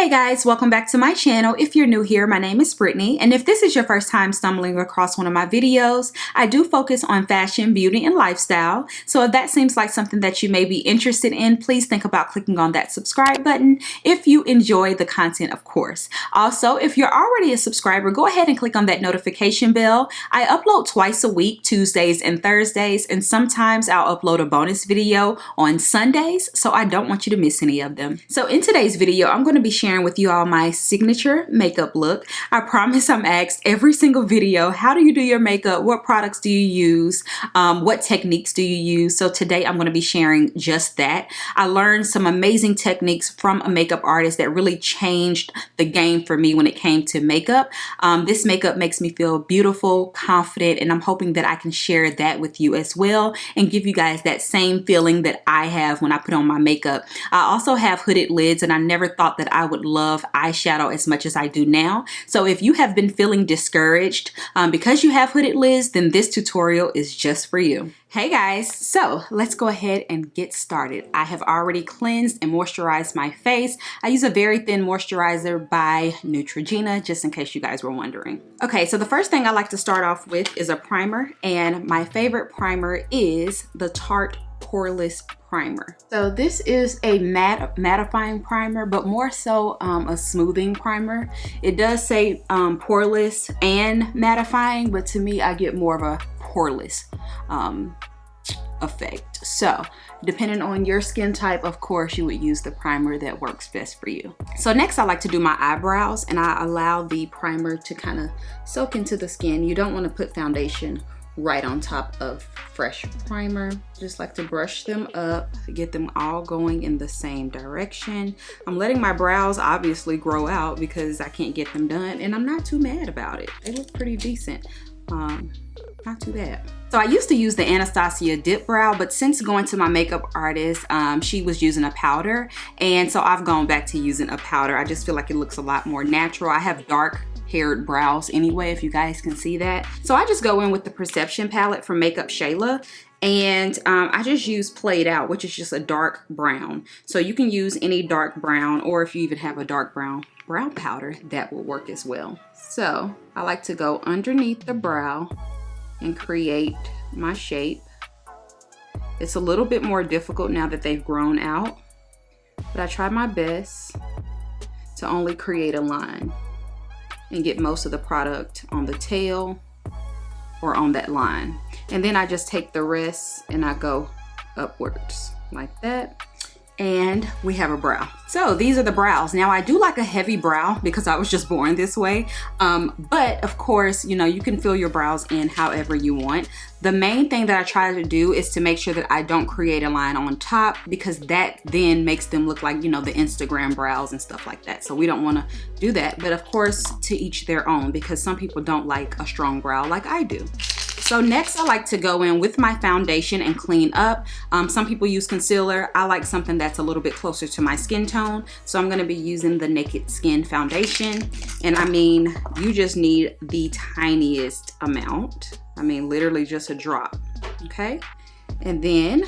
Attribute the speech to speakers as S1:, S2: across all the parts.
S1: Hey guys, welcome back to my channel. If you're new here, my name is Brittany, and if this is your first time stumbling across one of my videos, I do focus on fashion, beauty, and lifestyle. So if that seems like something that you may be interested in, please think about clicking on that subscribe button if you enjoy the content, of course. Also, if you're already a subscriber, go ahead and click on that notification bell. I upload twice a week, Tuesdays and Thursdays, and sometimes I'll upload a bonus video on Sundays, so I don't want you to miss any of them. So in today's video, I'm going to be sharing with you all my signature makeup look. I promise I'm asked every single video, how do you do your makeup? What products do you use? What techniques do you use? So today I'm going to be sharing just that. I learned some amazing techniques from a makeup artist that really changed the game for me when it came to makeup. This makeup makes me feel beautiful, confident, and I'm hoping that I can share that with you as well and give you guys that same feeling that I have when I put on my makeup. I also have hooded lids, and I never thought that I would love eyeshadow as much as I do now. So if you have been feeling discouraged because you have hooded lids, then this tutorial is just for you. Hey guys, so let's go ahead and get started. I have already cleansed and moisturized my face. I use a very thin moisturizer by Neutrogena, just in case you guys were wondering. Okay, so the first thing I like to start off with is a primer, and my favorite primer is the Tarte Poreless Primer. So this is a mattifying primer, but more so a smoothing primer. It does say poreless and mattifying, but to me I get more of a poreless effect. So depending on your skin type, of course, you would use the primer that works best for you. So next I like to do my eyebrows, and I allow the primer to kind of soak into the skin. You don't want to put foundation right on top of fresh primer. Just like to brush them up, get them all going in the same direction. I'm letting my brows obviously grow out because I can't get them done, and I'm not too mad about it. They look pretty decent. Not too bad. So I used to use the Anastasia Dip Brow, but since going to my makeup artist, she was using a powder, and so I've gone back to using a powder. I just feel like it looks a lot more natural. I have dark haired brows anyway, if you guys can see that. So I just go in with the Perception palette from Makeup Shayla, and I just use Played Out, which is just a dark brown. So you can use any dark brown, or if you even have a dark brown powder, that will work as well. So I like to go underneath the brow and create my shape. It's a little bit more difficult now that they've grown out, but I try my best to only create a line and get most of the product on the tail or on that line. And then I just take the rest and I go upwards like that. And we have a brow. So these are the brows. Now I do like a heavy brow because I was just born this way. But of course, you know, you can fill your brows in however you want. The main thing that I try to do is to make sure that I don't create a line on top, because that then makes them look like, you know, the Instagram brows and stuff like that. So we don't want to do that. But of course, to each their own, because some people don't like a strong brow like I do. So next I like to go in with my foundation and clean up. Some people use concealer. I like something that's a little bit closer to my skin tone. So I'm going to be using the Naked Skin foundation. And I mean, you just need the tiniest amount. I mean, literally just a drop. Okay. And then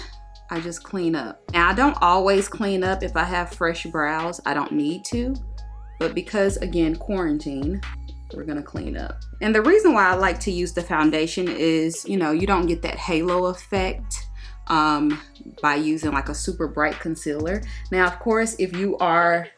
S1: I just clean up. Now I don't always clean up if I have fresh brows. I don't need to. But because, again, quarantine, we're gonna clean up. And the reason why I like to use the foundation is, you know, you don't get that halo effect by using like a super bright concealer. Now, of course, if you are,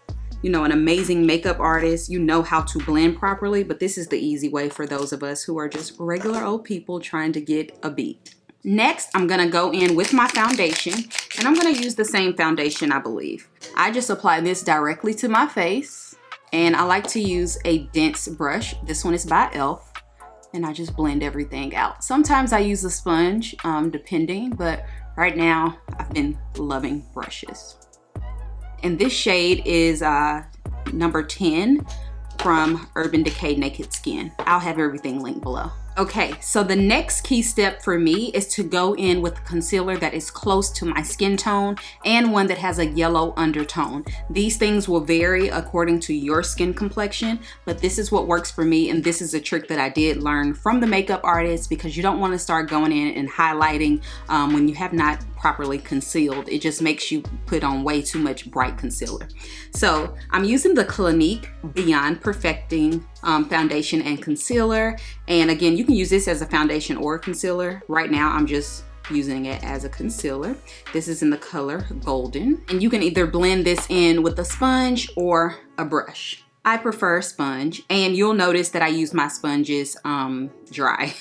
S1: you know, an amazing makeup artist, you know how to blend properly, but this is the easy way for those of us who are just regular old people trying to get a beat. Next, I'm gonna go in with my foundation, and I'm gonna use the same foundation, I believe. I just apply this directly to my face. And I like to use a dense brush. This one is by e.l.f. And I just blend everything out. Sometimes I use a sponge, depending, but right now I've been loving brushes. And this shade is number 10 from Urban Decay Naked Skin. I'll have everything linked below. Okay, so the next key step for me is to go in with concealer that is close to my skin tone and one that has a yellow undertone. These things will vary according to your skin complexion, but this is what works for me, and this is a trick that I did learn from the makeup artist, because you don't want to start going in and highlighting when you have not properly concealed. It just makes you put on way too much bright concealer. So I'm using the Clinique Beyond Perfecting foundation and concealer, and again, you can use this as a foundation or a concealer. Right now I'm just using it as a concealer. This is in the color Golden, and you can either blend this in with a sponge or a brush. I prefer a sponge, and you'll notice that I use my sponges dry.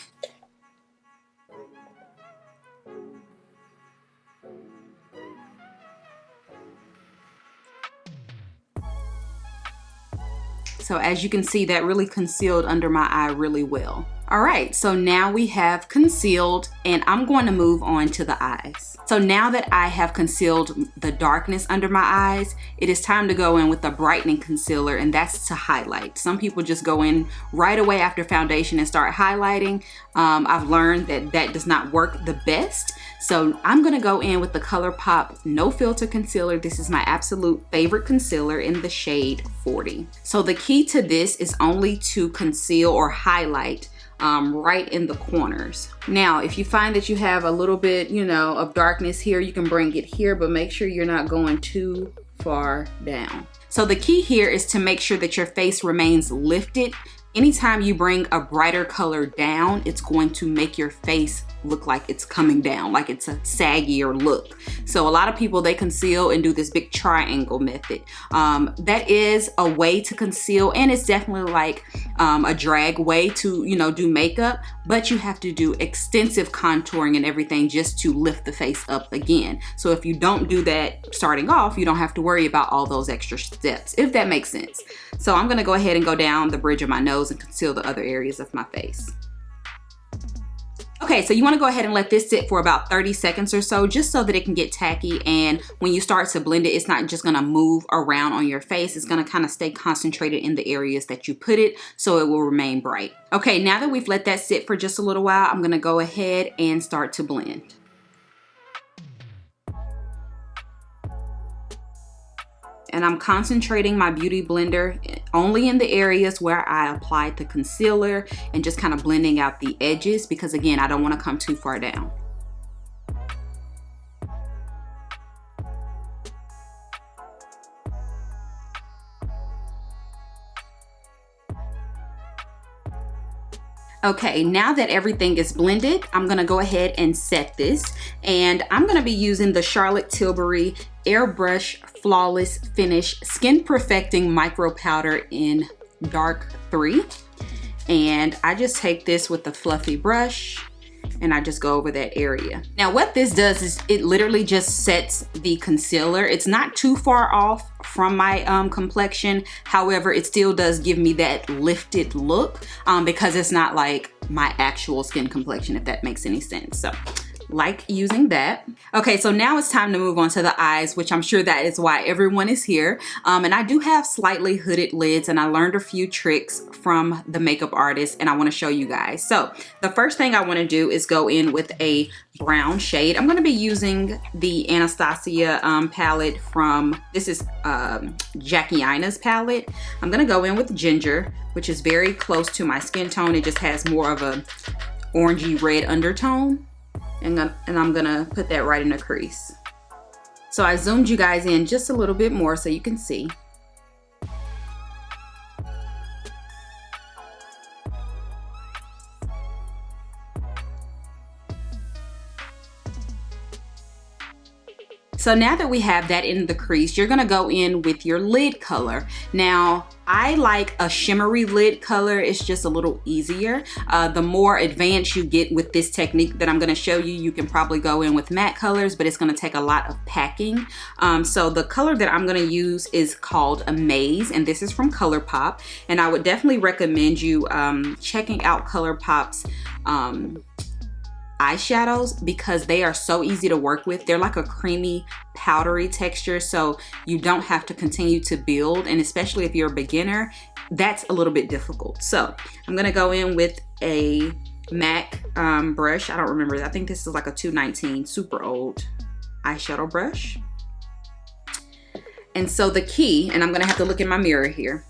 S1: So as you can see, that really concealed under my eye really well. All right, so now we have concealed, and I'm going to move on to the eyes. So now that I have concealed the darkness under my eyes, it is time to go in with the brightening concealer, and that's to highlight. Some people just go in right away after foundation and start highlighting. I've learned that that does not work the best. So I'm gonna go in with the ColourPop No Filter Concealer. This is my absolute favorite concealer in the shade 40. So the key to this is only to conceal or highlight right in the corners. Now, if you find that you have a little bit, of darkness here, you can bring it here, but make sure you're not going too far down. So the key here is to make sure that your face remains lifted. Anytime you bring a brighter color down, it's going to make your face look like it's coming down, like it's a saggier look. So a lot of people, they conceal and do this big triangle method. That is a way to conceal, and it's definitely like a drag way to do makeup, but you have to do extensive contouring and everything just to lift the face up again. So if you don't do that starting off, you don't have to worry about all those extra steps, if that makes sense. So I'm gonna go ahead and go down the bridge of my nose and conceal the other areas of my face. Okay, so you want to go ahead and let this sit for about 30 seconds or so, just so that it can get tacky, and when you start to blend it, it's not just going to move around on your face. It's going to kind of stay concentrated in the areas that you put it, so it will remain bright. Okay, now that we've let that sit for just a little while, I'm going to go ahead and start to blend. And I'm concentrating my beauty blender only in the areas where I applied the concealer, and just kind of blending out the edges, because again, I don't want to come too far down. Okay, now that everything is blended, I'm gonna go ahead and set this, and I'm gonna be using the Charlotte Tilbury Airbrush Flawless Finish Skin Perfecting Micro Powder in Dark 3. And I just take this with a fluffy brush, and I just go over that area. Now what this does is it literally just sets the concealer. It's not too far off from my complexion. However, it still does give me that lifted look because it's not like my actual skin complexion, if that makes any sense. So like using that. Okay, so now it's time to move on to the eyes, which I'm sure that is why everyone is here. And I do have slightly hooded lids, and I learned a few tricks from the makeup artist, and I want to show you guys. So the first thing I want to do is go in with a brown shade. I'm going to be using the Anastasia palette from, this is Jackie Aina's palette. I'm going to go in with Ginger, which is very close to my skin tone. It just has more of a orangey red undertone. And I'm gonna put that right in the crease. So I zoomed you guys in just a little bit more so you can see. So now that we have that in the crease, you're gonna go in with your lid color. Now, I like a shimmery lid color. It's just a little easier. The more advanced you get with this technique that I'm gonna show you, you can probably go in with matte colors, but it's gonna take a lot of packing. So the color that I'm gonna use is called Amaze, and this is from ColourPop. And I would definitely recommend you checking out ColourPop's eyeshadows, because they are so easy to work with. They're like a creamy, powdery texture, so you don't have to continue to build, and especially if you're a beginner, that's a little bit difficult. So I'm gonna go in with a MAC brush. I don't remember. I think this is like a 219, super old eyeshadow brush. And so the key, and I'm gonna have to look in my mirror here.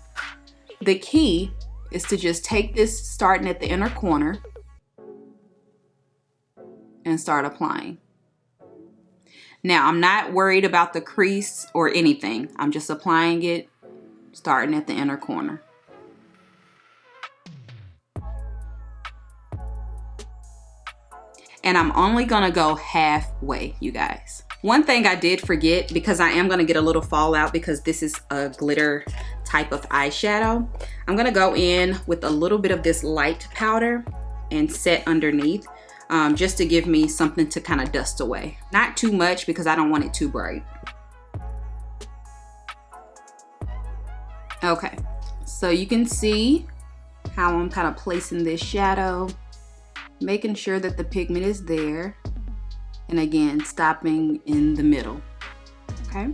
S1: The key is to just take this starting at the inner corner and start applying. Now, I'm not worried about the crease or anything. I'm just applying it starting at the inner corner. And I'm only gonna go halfway, you guys. One thing I did forget, because I am gonna get a little fallout because this is a glitter type of eyeshadow, I'm gonna go in with a little bit of this light powder and set underneath, just to give me something to kind of dust away. Not too much because I don't want it too bright. Okay, so you can see how I'm kind of placing this shadow, making sure that the pigment is there, and again, stopping in the middle, okay?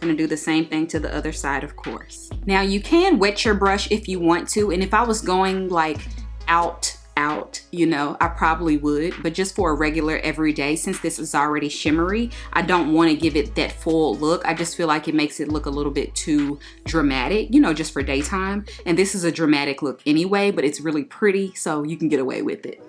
S1: Gonna do the same thing to the other side, of course. Now you can wet your brush if you want to, and if I was going like out, you know, I probably would, but just for a regular everyday, since this is already shimmery, I don't want to give it that full look. I just feel like it makes it look a little bit too dramatic, you know, just for daytime. And this is a dramatic look anyway, but it's really pretty, so you can get away with it.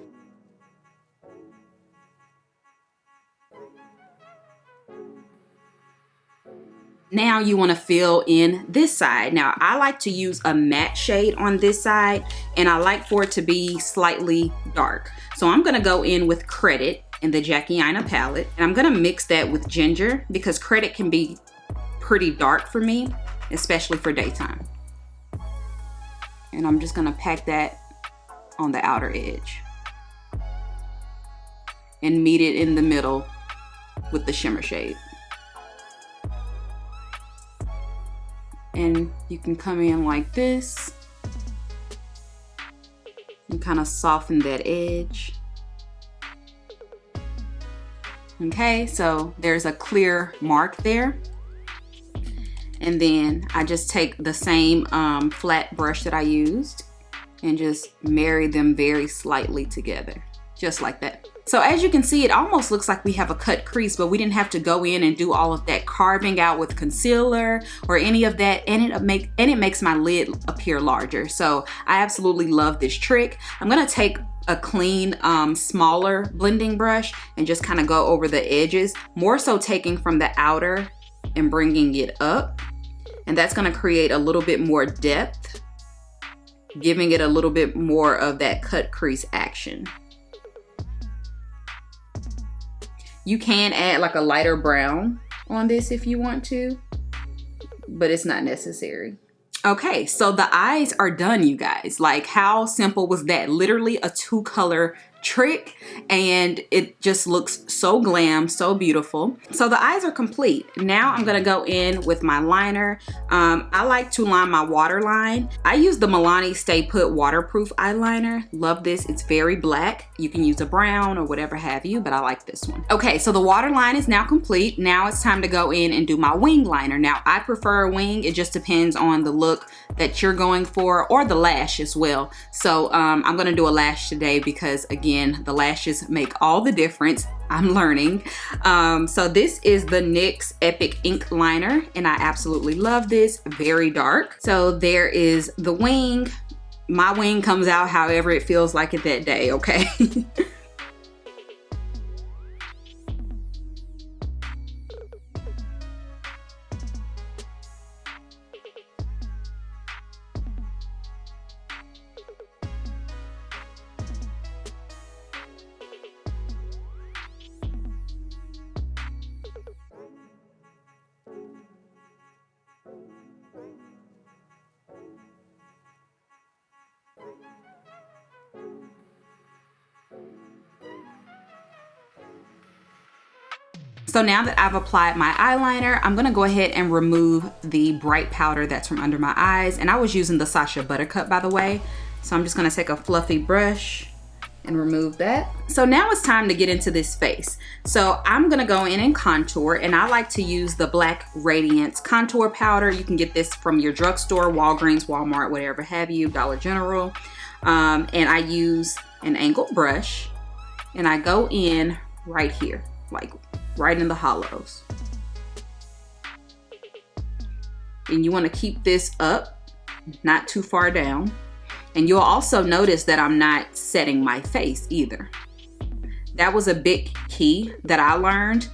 S1: Now you want to fill in this side. Now I like to use a matte shade on this side, and I like for it to be slightly dark. So I'm going to go in with Credit in the Jackie Aina palette, and I'm going to mix that with Ginger because Credit can be pretty dark for me, especially for daytime. And I'm just going to pack that on the outer edge and meet it in the middle with the shimmer shade. And you can come in like this and kind of soften that edge. Okay, so there's a clear mark there. And then I just take the same flat brush that I used and just marry them very slightly together, just like that. So as you can see, it almost looks like we have a cut crease, but we didn't have to go in and do all of that carving out with concealer or any of that, and it makes my lid appear larger. So I absolutely love this trick. I'm gonna take a clean, smaller blending brush and just kind of go over the edges, more so taking from the outer and bringing it up. And that's gonna create a little bit more depth, giving it a little bit more of that cut crease action. You can add like a lighter brown on this if you want to, but it's not necessary. Okay, so the eyes are done, you guys. Like, how simple was that? Literally a 2-color trick, and it just looks so glam, so beautiful. So the eyes are complete. Now I'm gonna go in with my liner. I like to line my waterline. I use the Milani Stay Put waterproof eyeliner. Love this. It's very black. You can use a brown or whatever have you, but I like this one. Okay, so the waterline is now complete. Now it's time to go in and do my wing liner. Now I prefer a wing. It just depends on the look that you're going for, or the lash as well. So I'm gonna do a lash today because, again, the lashes make all the difference. I'm learning. So this is the NYX Epic Ink Liner, and I absolutely love this. Very dark. So there is the wing. My wing comes out however it feels like it that day, okay? So now that I've applied my eyeliner, I'm gonna go ahead and remove the bright powder that's from under my eyes. And I was using the Sacha Buttercup, by the way. So I'm just gonna take a fluffy brush and remove that. So now it's time to get into this face. So I'm gonna go in and contour, and I like to use the Black Radiance contour powder. You can get this from your drugstore, Walgreens, Walmart, whatever have you, Dollar General. And I use an angled brush and I go in right here, like right in the hollows. And you want to keep this up, not too far down. And you'll also notice that I'm not setting my face either. That was a big key that I learned,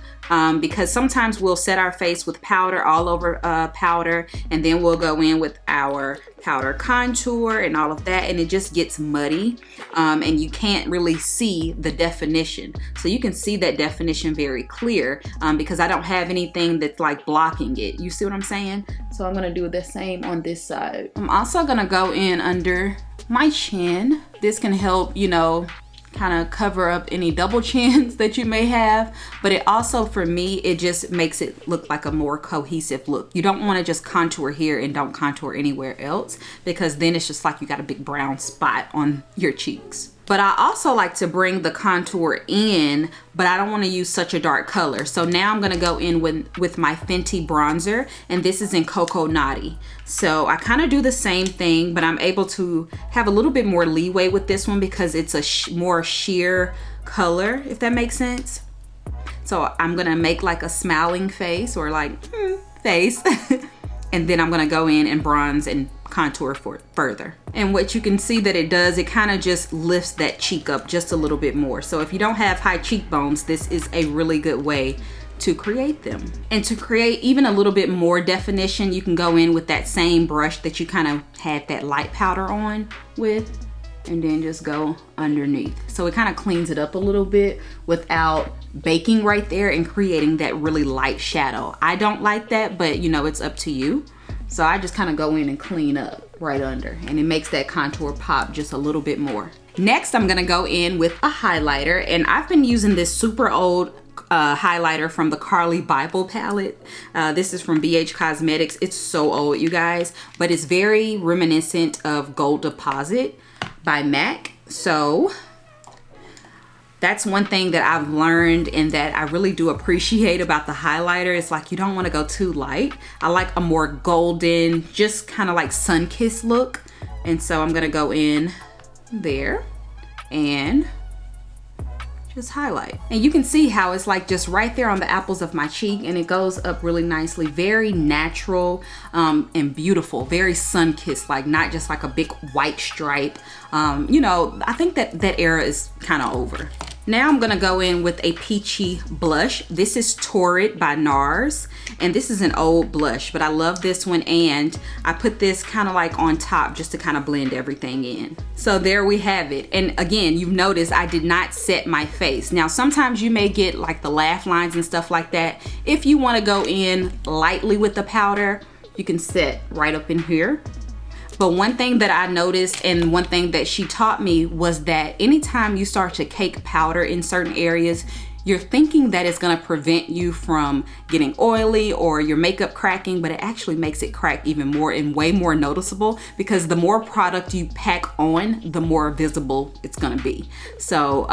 S1: because sometimes we'll set our face with powder, all over powder, and then we'll go in with our powder contour and all of that, and it just gets muddy, and you can't really see the definition. So you can see that definition very clear, because I don't have anything that's like blocking it. You see what I'm saying? So I'm gonna do the same on this side. I'm also gonna go in under my chin. This can help, you know, kind of cover up any double chins that you may have, but it also, for me, it just makes it look like a more cohesive look. You don't want to just contour here and don't contour anywhere else, because then it's just like you got a big brown spot on your cheeks. But I also like to bring the contour in, but I don't want to use such a dark color. So now I'm going to go in with my Fenty bronzer, and this is in Cocoa Naughty. So I kind of do the same thing, but I'm able to have a little bit more leeway with this one because it's a more sheer color, if that makes sense. So I'm going to make like a smiling face, or like face. And then I'm going to go in and bronze and contour for it further. And what you can see that it does, it kind of just lifts that cheek up just a little bit more. So if you don't have high cheekbones, this is a really good way to create them. And to create even a little bit more definition, you can go in with that same brush that you kind of had that light powder on with, and then just go underneath. So it kind of cleans it up a little bit without baking right there and creating that really light shadow. I don't like that, but you know, it's up to you. So I just kind of go in and clean up right under, and it makes that contour pop just a little bit more. Next, I'm gonna go in with a highlighter, and I've been using this super old highlighter from the Carly Bible palette. This is from BH Cosmetics. It's so old, you guys, but it's very reminiscent of Gold Deposit by MAC. So that's one thing that I've learned and that I really do appreciate about the highlighter. It's like you don't want to go too light. I like a more golden, just kind of like sun-kissed look. And so I'm gonna go in there and just highlight. And you can see how it's like just right there on the apples of my cheek, and it goes up really nicely. Very natural and beautiful, very sun-kissed, like not just like a big white stripe. You know, I think that era is kind of over. Now I'm gonna go in with a peachy blush. This is Torrid by NARS, and this is an old blush, but I love this one, and I put this kind of like on top just to kind of blend everything in. So there we have it. And again, you've noticed I did not set my face. Now sometimes you may get like the laugh lines and stuff like that. If you wanna go in lightly with the powder, you can set right up in here. But one thing that I noticed, and one thing that she taught me, was that anytime you start to cake powder in certain areas, you're thinking that it's gonna prevent you from getting oily or your makeup cracking, but it actually makes it crack even more and way more noticeable, because the more product you pack on, the more visible it's gonna be. So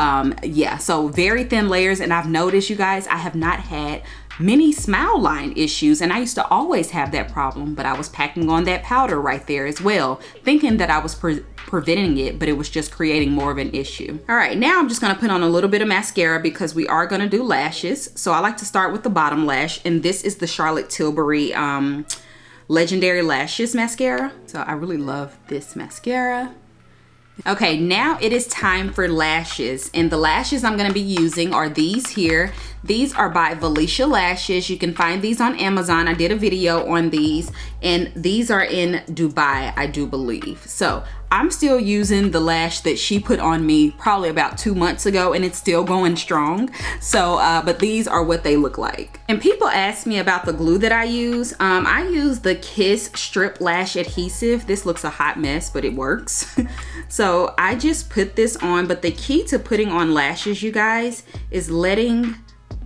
S1: yeah, so very thin layers. And I've noticed, you guys, I have not had many smile line issues, and I used to always have that problem, but I was packing on that powder right there as well, thinking that I was preventing it, but it was just creating more of an issue. All right, now I'm just gonna put on a little bit of mascara because we are gonna do lashes. So I like to start with the bottom lash, and this is the Charlotte Tilbury Legendary Lashes Mascara. So I really love this mascara. Okay, now it is time for lashes, and the lashes I'm gonna be using are these here. These are by Valicia Lashes. You can find these on Amazon. I did a video on these, and these are in Dubai, I do believe. So I'm still using the lash that she put on me probably about 2 months ago, and it's still going strong. So, but these are what they look like. And people ask me about the glue that I use. I use the Kiss Strip Lash Adhesive. This looks a hot mess, but it works. So I just put this on, but the key to putting on lashes, you guys, is letting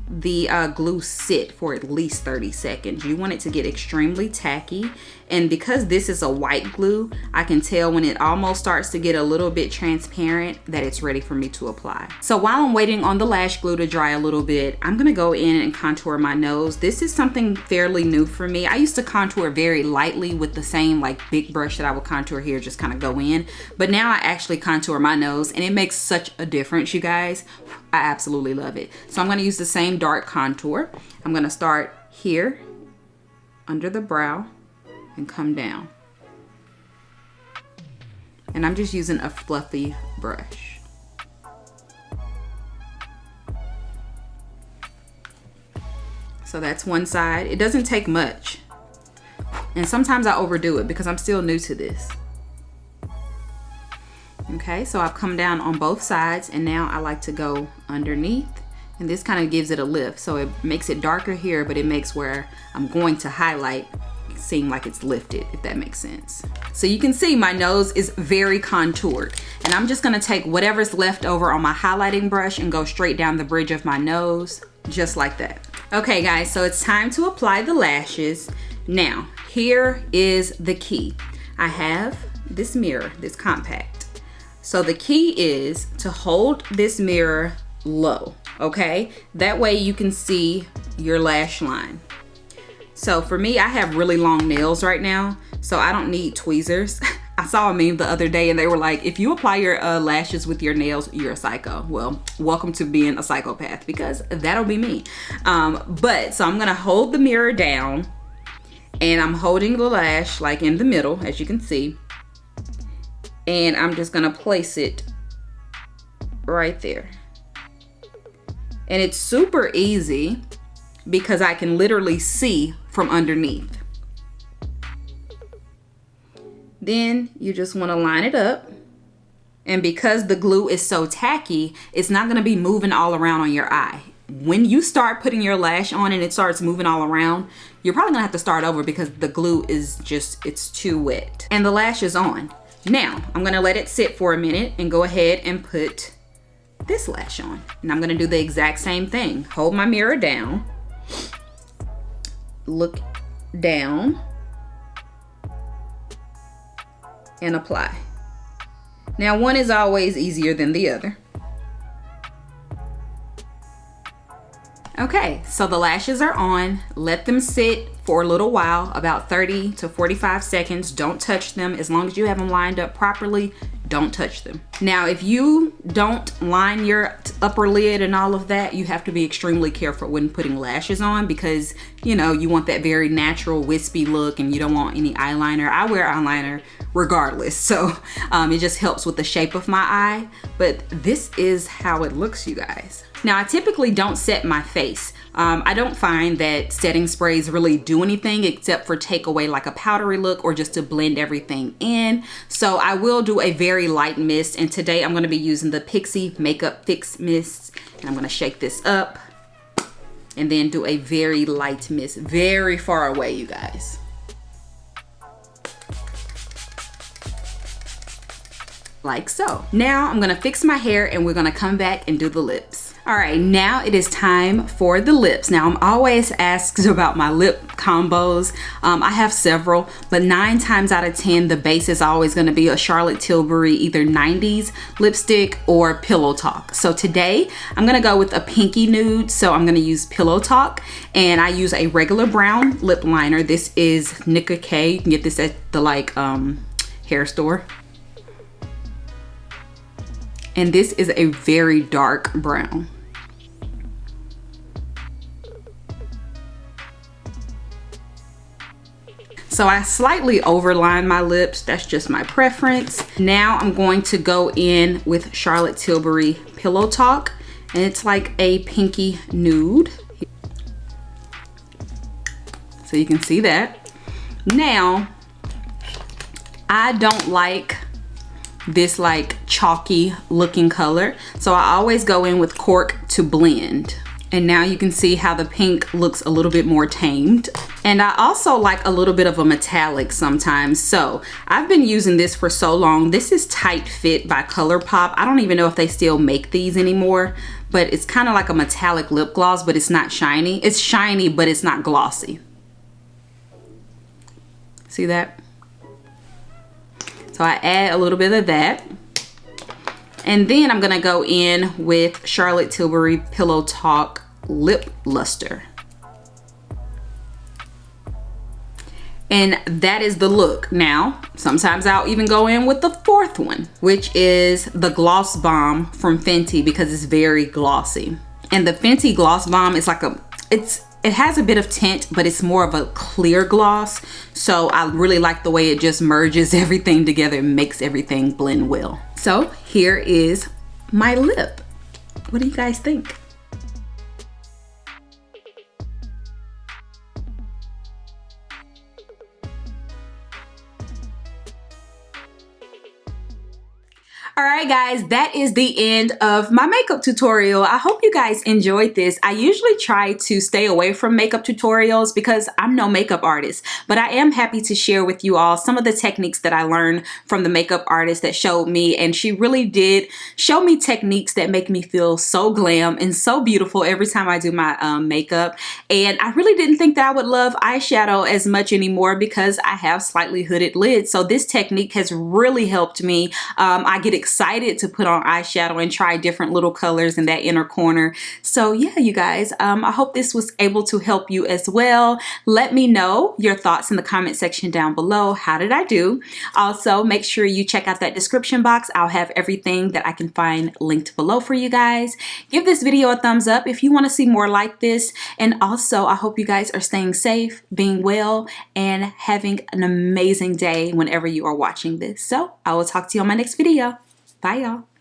S1: the glue sit for at least 30 seconds. You want it to get extremely tacky, And because this is a white glue, I can tell when it almost starts to get a little bit transparent that it's ready for me to apply. So while I'm waiting on the lash glue to dry a little bit, I'm gonna go in and contour my nose. This is something fairly new for me. I used to contour very lightly with the same like big brush that I would contour here, just kind of go in. But now I actually contour my nose and it makes such a difference, you guys. I absolutely love it. So I'm gonna use the same dark contour. I'm gonna start here under the brow and come down. And I'm just using a fluffy brush. So that's one side. It doesn't take much. And sometimes I overdo it because I'm still new to this. Okay, so I've come down on both sides and now I like to go underneath. And this kind of gives it a lift. So it makes it darker here, but it makes where I'm going to highlight seem like it's lifted, if that makes sense. So you can see my nose is very contoured. And I'm just gonna take whatever's left over on my highlighting brush and go straight down the bridge of my nose, just like that. Okay guys, so it's time to apply the lashes. Now, here is the key. I have this mirror, this compact. So the key is to hold this mirror low, okay? That way you can see your lash line. So for me, I have really long nails right now, so I don't need tweezers. I saw a meme the other day and they were like, if you apply your lashes with your nails, you're a psycho. Well, welcome to being a psychopath, because that'll be me. So I'm gonna hold the mirror down and I'm holding the lash like in the middle, as you can see. And I'm just gonna place it right there. And it's super easy because I can literally see from underneath. Then you just want to line it up. And because the glue is so tacky, it's not going to be moving all around on your eye. When you start putting your lash on and it starts moving all around, you're probably going to have to start over because the glue is just, it's too wet. And the lash is on. Now, I'm going to let it sit for a minute and go ahead and put this lash on. And I'm going to do the exact same thing. Hold my mirror down. Look down. And apply. Now, one is always easier than the other. Okay, so the lashes are on. Let them sit for a little while, about 30 to 45 seconds. Don't touch them. As long as you have them lined up properly, don't touch them. Now, if you don't line your upper lid and all of that, you have to be extremely careful when putting lashes on because, you know, you want that very natural wispy look and you don't want any eyeliner. I wear eyeliner regardless, so it just helps with the shape of my eye. But this is how it looks, you guys. Now, I typically don't set my face. I don't find that setting sprays really do anything except for take away like a powdery look or just to blend everything in. So I will do a very light mist, and today I'm gonna be using the Pixie Makeup Fix Mist. And I'm gonna shake this up and then do a very light mist, very far away, you guys. Like so. Now I'm gonna fix my hair and we're gonna come back and do the lips. All right, now it is time for the lips. Now I'm always asked about my lip combos. I have several, but 9 times out of 10, the base is always gonna be a Charlotte Tilbury, either 90s lipstick or Pillow Talk. So today I'm gonna go with a pinky nude. So I'm gonna use Pillow Talk, and I use a regular brown lip liner. This is Nicka K. You can get this at the hair store. And this is a very dark brown. So I slightly overline my lips. That's just my preference. Now I'm going to go in with Charlotte Tilbury Pillow Talk, and it's like a pinky nude. So you can see that. Now, I don't like this like chalky looking color, so I always go in with Cork to blend. And now you can see how the pink looks a little bit more tamed. And I also like a little bit of a metallic sometimes. So I've been using this for so long. This is Tight Fit by ColourPop. I don't even know if they still make these anymore, but it's kind of like a metallic lip gloss, but it's not shiny. It's shiny, but it's not glossy. See that? So I add a little bit of that. And then I'm gonna go in with Charlotte Tilbury Pillow Talk Lip Luster. And that is the look. Now, sometimes I'll even go in with the fourth one, which is the Gloss Bomb from Fenty, because it's very glossy. And the Fenty Gloss Bomb is like it has a bit of tint, but it's more of a clear gloss. So I really like the way it just merges everything together and makes everything blend well. So here is my lip. What do you guys think? All right, guys, that is the end of my makeup tutorial. I hope you guys enjoyed this. I usually try to stay away from makeup tutorials because I'm no makeup artist, but I am happy to share with you all some of the techniques that I learned from the makeup artist that showed me, and she really did show me techniques that make me feel so glam and so beautiful every time I do my makeup. And I really didn't think that I would love eyeshadow as much anymore because I have slightly hooded lids. So this technique has really helped me. I get excited to put on eyeshadow and try different little colors in that inner corner. So yeah, you guys, I hope this was able to help you as well. Let me know your thoughts in the comment section down below. How did I do? Also, make sure you check out that description box. I'll have everything that I can find linked below for you guys. Give this video a thumbs up if you want to see more like this. And also, I hope you guys are staying safe, being well, and having an amazing day whenever you are watching this. So I will talk to you on my next video. Bye, y'all.